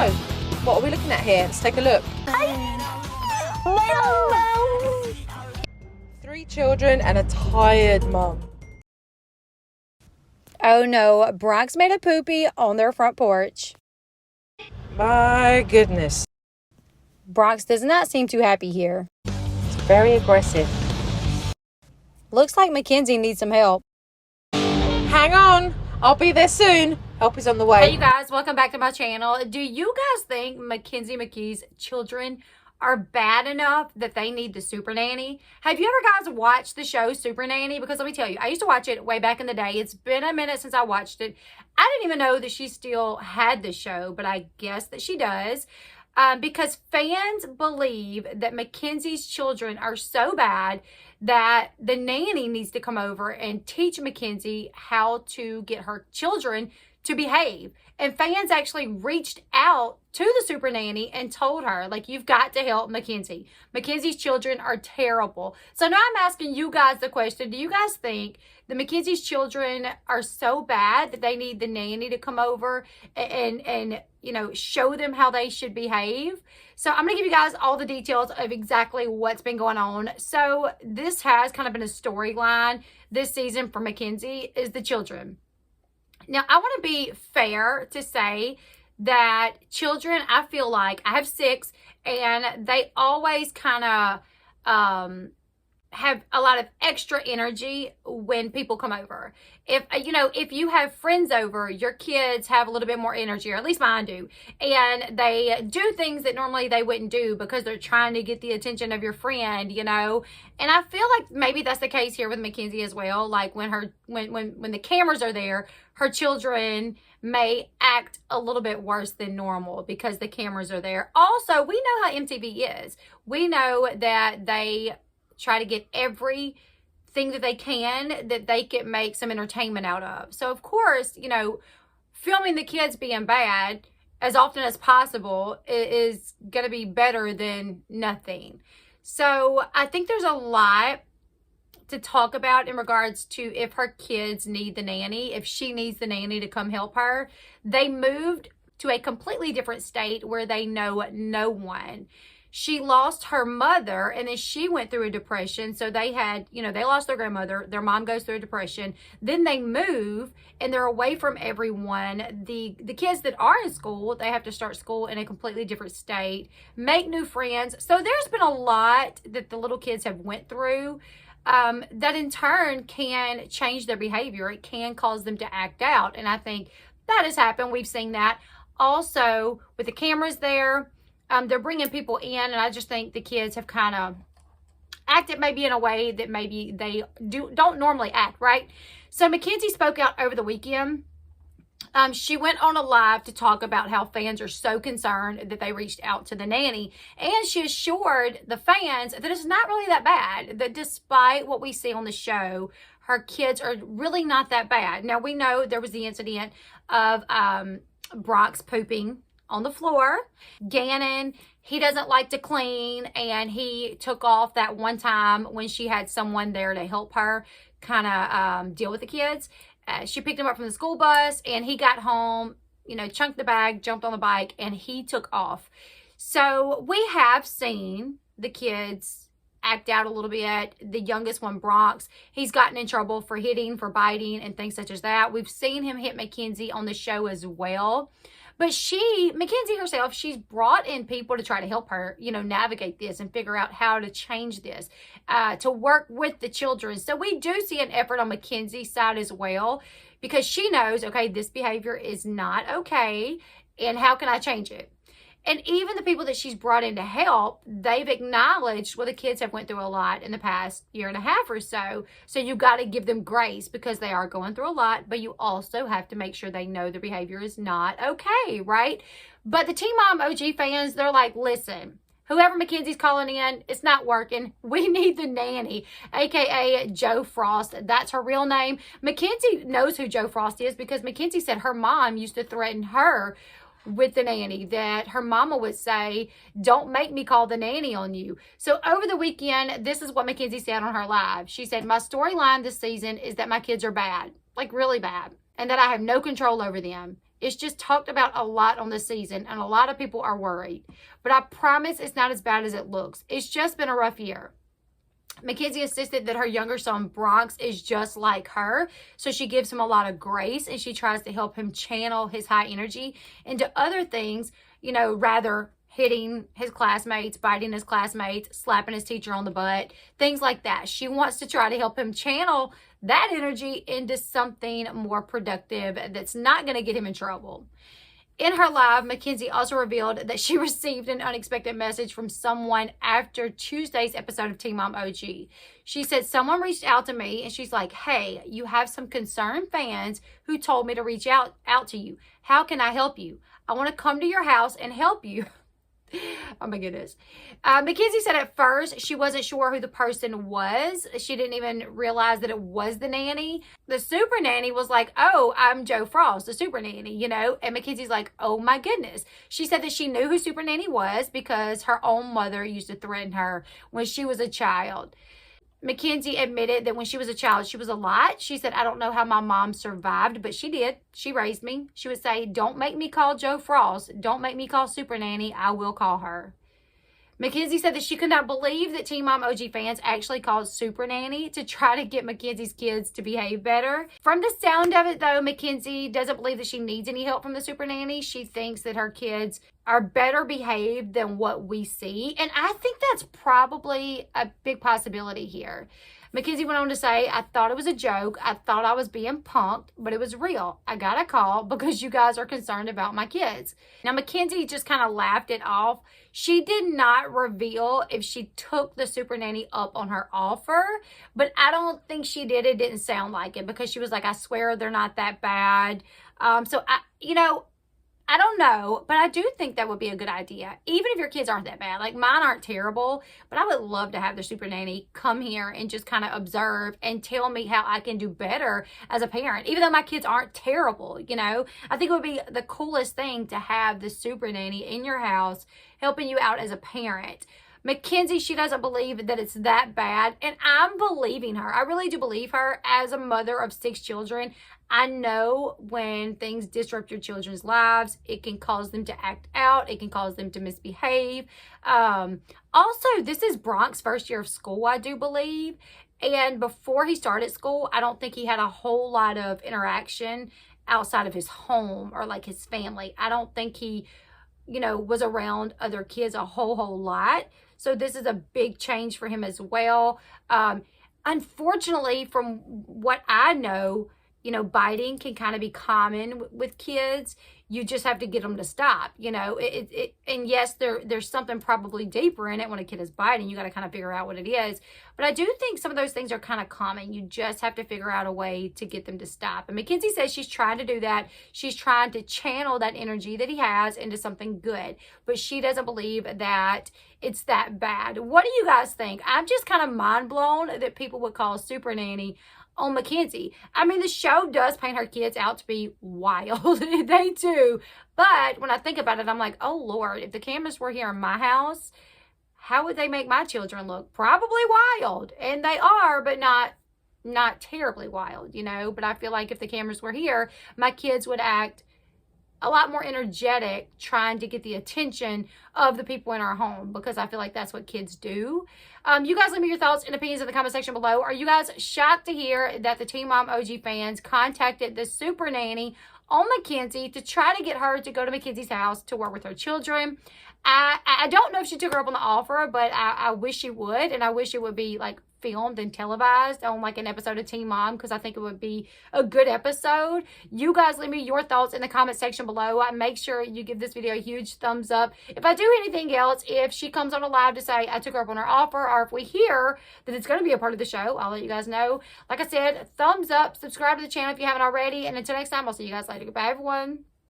So, what are we looking at here? Let's take a look. 3 children and a tired mum. Oh no, Brock's made a poopy on their front porch. My goodness. Brock's does not seem too happy here. It's very aggressive. Looks like Mackenzie needs some help. Hang on. I'll be there soon. Help is on the way. Hey you guys, welcome back to my channel. Do you guys think Mackenzie McKee's children are bad enough that they need the super nanny? Have you ever guys watched the show Super Nanny? Because let me tell you, I used to watch it way back in the day. It's been a minute since I watched it. I didn't even know that she still had the show, but I guess that she does. Because fans believe that Mackenzie's children are so bad that the nanny needs to come over and teach Mackenzie how to get her children to behave. And fans actually reached out to the super nanny and told her, like, you've got to help Mackenzie. Mackenzie's children are terrible. So now I'm asking you guys the question, do you guys think that Mackenzie's children are so bad that they need the nanny to come over and you know, show them how they should behave? So I'm going to give you guys all the details of exactly what's been going on. So this has kind of been a storyline this season for Mackenzie, is the children. Now, I want to be fair to say that children, I feel like, I have 6, and they always kind of have a lot of extra energy when people come over. If, you know, if you have friends over, your kids have a little bit more energy, or at least mine do. And they do things that normally they wouldn't do because they're trying to get the attention of your friend, you know. And I feel like maybe that's the case here with Mackenzie as well. Like when the cameras are there, her children may act a little bit worse than normal because the cameras are there. Also, we know how MTV is. We know that they try to get everything that they can make some entertainment out of. So of course, you know, filming the kids being bad as often as possible is going to be better than nothing. So I think there's a lot to talk about in regards to if her kids need the nanny, if she needs the nanny to come help her. They moved to a completely different state where they know no one. She lost her mother, and then she went through a depression. So they had, you know, they lost their grandmother. Their mom goes through a depression. Then they move, and they're away from everyone. The kids that are in school, they have to start school in a completely different state, make new friends. So there's been a lot that the little kids have went through that in turn can change their behavior. It can cause them to act out. And I think that has happened. We've seen that. Also, with the cameras there, they're bringing people in, and I just think the kids have kind of acted maybe in a way that maybe they don't normally act, right? So Mackenzie spoke out over the weekend. She went on a live to talk about how fans are so concerned that they reached out to the nanny, and she assured the fans that it's not really that bad, that despite what we see on the show, her kids are really not that bad. Now, we know there was the incident of Brock's pooping on the floor. Gannon, he doesn't like to clean, and he took off that one time when she had someone there to help her kind of deal with the kids. She picked him up from the school bus, and he got home, you know, chunked the bag, jumped on the bike, and he took off. So we have seen the kids act out a little bit. The youngest one, Brock, he's gotten in trouble for hitting, for biting, and things such as that. We've seen him hit Mackenzie on the show as well. But Mackenzie herself, she's brought in people to try to help her, you know, navigate this and figure out how to change this, to work with the children. So we do see an effort on Mackenzie's side as well, because she knows, okay, this behavior is not okay, and how can I change it? And even the people that she's brought in to help, they've acknowledged, well, the kids have went through a lot in the past year and a half or so. So you got to give them grace because they are going through a lot, but you also have to make sure they know their behavior is not okay, right? But the Teen Mom OG fans, they're like, listen, whoever Mackenzie's calling in, it's not working. We need the nanny, aka Joe Frost. That's her real name. Mackenzie knows who Joe Frost is because Mackenzie said her mom used to threaten her with the nanny, that her mama would say, don't make me call the nanny on you. So over the weekend, this is what Mackenzie said on her live. She said, my storyline this season is that my kids are bad, like really bad, and that I have no control over them. It's just talked about a lot on this season, and a lot of people are worried. But I promise it's not as bad as it looks. It's just been a rough year. Mackenzie insisted that her younger son, Bronx, is just like her. So she gives him a lot of grace, and she tries to help him channel his high energy into other things, you know, rather hitting his classmates, biting his classmates, slapping his teacher on the butt, things like that. She wants to try to help him channel that energy into something more productive that's not going to get him in trouble. In her live, Mackenzie also revealed that she received an unexpected message from someone after Tuesday's episode of Teen Mom OG. She said, someone reached out to me and she's like, hey, you have some concerned fans who told me to reach out to you. How can I help you? I want to come to your house and help you. Oh my goodness. Mackenzie said at first she wasn't sure who the person was. She didn't even realize that it was the nanny. The super nanny was like, oh, I'm Joe Frost, the super nanny, you know? And Mackenzie's like, oh my goodness. She said that she knew who super nanny was because her own mother used to threaten her when she was a child. Mackenzie admitted that when she was a child, she was a lot. She said, I don't know how my mom survived, but she did. She raised me. She would say, don't make me call Joe Frost. Don't make me call Super Nanny. I will call her. Mackenzie said that she could not believe that Teen Mom OG fans actually called Super Nanny to try to get Mackenzie's kids to behave better. From the sound of it, though, Mackenzie doesn't believe that she needs any help from the Super Nanny. She thinks that her kids are better behaved than what we see. And I think that's probably a big possibility here. Mackenzie went on to say, I thought it was a joke. I thought I was being punked, but it was real. I got a call because you guys are concerned about my kids. Now, Mackenzie just kind of laughed it off. She did not reveal if she took the Super Nanny up on her offer, but I don't think she did. It didn't sound like it because she was like, I swear they're not that bad. I don't know, but I do think that would be a good idea. Even if your kids aren't that bad. Like mine aren't terrible, but I would love to have the Super Nanny come here and just kind of observe and tell me how I can do better as a parent. Even though my kids aren't terrible, you know. I think it would be the coolest thing to have the Super Nanny in your house helping you out as a parent. Mackenzie, she doesn't believe that it's that bad, and I'm believing her. I really do believe her. As a mother of 6 children, I know when things disrupt your children's lives, it can cause them to act out. It can cause them to misbehave. Also, this is Bronx's first year of school, I do believe. And before he started school, I don't think he had a whole lot of interaction outside of his home or like his family. I don't think he, was around other kids a whole lot. So this is a big change for him as well. Unfortunately, from what I know, biting can kind of be common with kids. You just have to get them to stop, and yes, there's something probably deeper in it when a kid is biting. You got to kind of figure out what it is. But I do think some of those things are kind of common. You just have to figure out a way to get them to stop. And Mackenzie says she's trying to do that. She's trying to channel that energy that he has into something good. But she doesn't believe that it's that bad. What do you guys think? I'm just kind of mind blown that people would call Super Nanny on Mackenzie. I mean, the show does paint her kids out to be wild. They do. But when I think about it, I'm like, oh Lord, if the cameras were here in my house, how would they make my children look? Probably wild. And they are, but not terribly wild, But I feel like if the cameras were here, my kids would act a lot more energetic, trying to get the attention of the people in our home, because I feel like that's what kids do. You guys leave me your thoughts and opinions in the comment section below. Are you guys shocked to hear that the Teen Mom OG fans contacted the Super Nanny on Mackenzie to try to get her to go to Mackenzie's house to work with her children? I don't know if she took her up on the offer, but I wish she would, and I wish it would be like filmed and televised on like an episode of Teen Mom, because I think it would be a good episode. You guys leave me your thoughts in the comment section below. Make sure you give this video a huge thumbs up. If I do anything else, if she comes on a live to say I took her up on her offer, or if we hear that it's going to be a part of the show, I'll let you guys know. Like I said, thumbs up, subscribe to the channel if you haven't already, and until next time, I'll see you guys later. Goodbye, everyone.